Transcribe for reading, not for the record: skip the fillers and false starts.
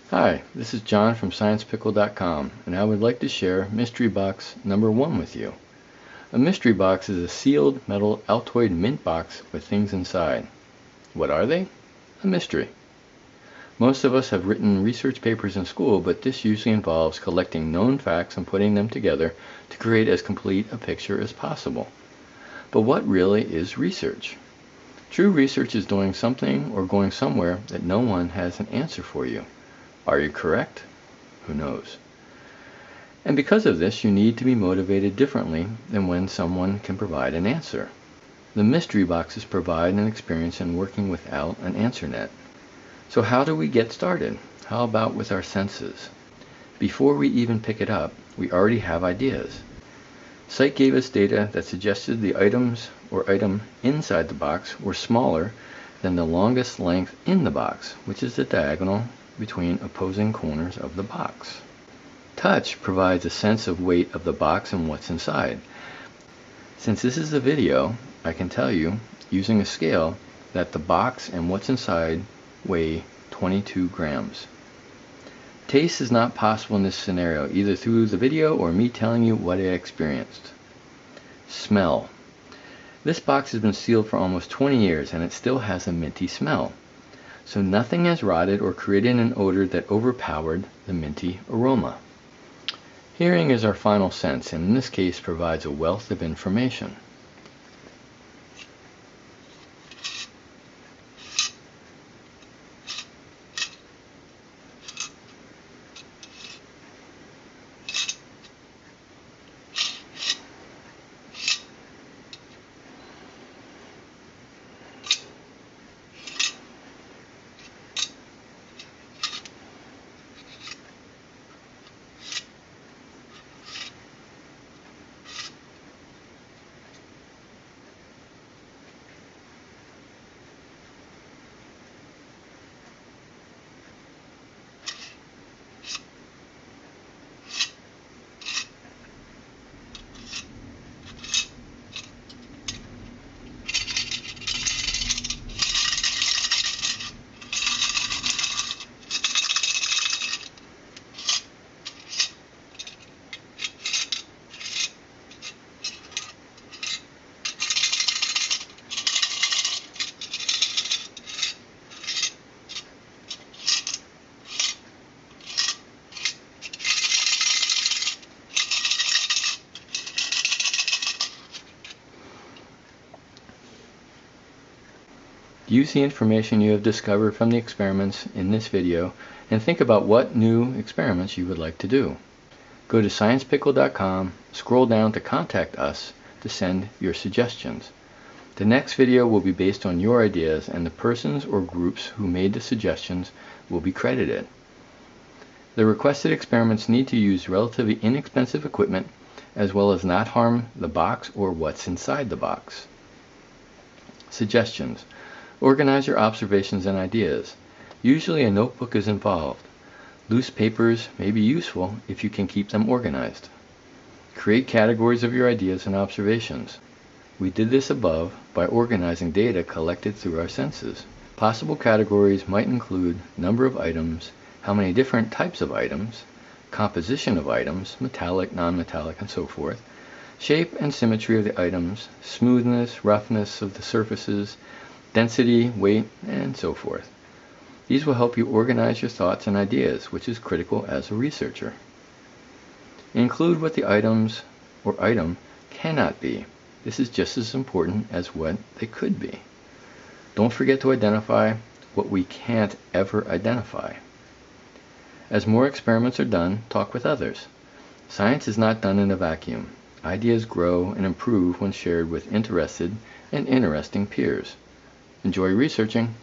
Hi, this is John from SciencePickle.com, and I would like to share Mystery Box number 1 with you. A mystery box is a sealed metal Altoid mint box with things inside. What are they? A mystery. Most of us have written research papers in school, but this usually involves collecting known facts and putting them together to create as complete a picture as possible. But what really is research? True research is doing something or going somewhere that no one has an answer for you. Are you correct? Who knows? And because of this, you need to be motivated differently than when someone can provide an answer. The mystery boxes provide an experience in working without an answer net. So how do we get started? How about with our senses? Before we even pick it up, we already have ideas. Sight gave us data that suggested the items or item inside the box were smaller than the longest length in the box, which is the diagonal between opposing corners of the box. Touch provides a sense of weight of the box and what's inside. Since this is a video, I can tell you, using a scale, that the box and what's inside weigh 22 grams. Taste is not possible in this scenario, either through the video or me telling you what I experienced. Smell. This box has been sealed for almost 20 years and it still has a minty smell. So nothing has rotted or created an odor that overpowered the minty aroma. Hearing is our final sense, and in this case provides a wealth of information. Use the information you have discovered from the experiments in this video and think about what new experiments you would like to do. Go to SciencePickle.com, scroll down to Contact Us to send your suggestions. The next video will be based on your ideas, and the persons or groups who made the suggestions will be credited. The requested experiments need to use relatively inexpensive equipment as well as not harm the box or what's inside the box. Suggestions. Organize your observations and ideas. Usually a notebook is involved. Loose papers may be useful if you can keep them organized. Create categories of your ideas and observations. We did this above by organizing data collected through our senses. Possible categories might include number of items, how many different types of items, composition of items, metallic, non-metallic, and so forth, shape and symmetry of the items, smoothness, roughness of the surfaces, density, weight, and so forth. These will help you organize your thoughts and ideas, which is critical as a researcher. Include what the items or item cannot be. This is just as important as what they could be. Don't forget to identify what we can't ever identify. As more experiments are done, talk with others. Science is not done in a vacuum. Ideas grow and improve when shared with interested and interesting peers. Enjoy researching.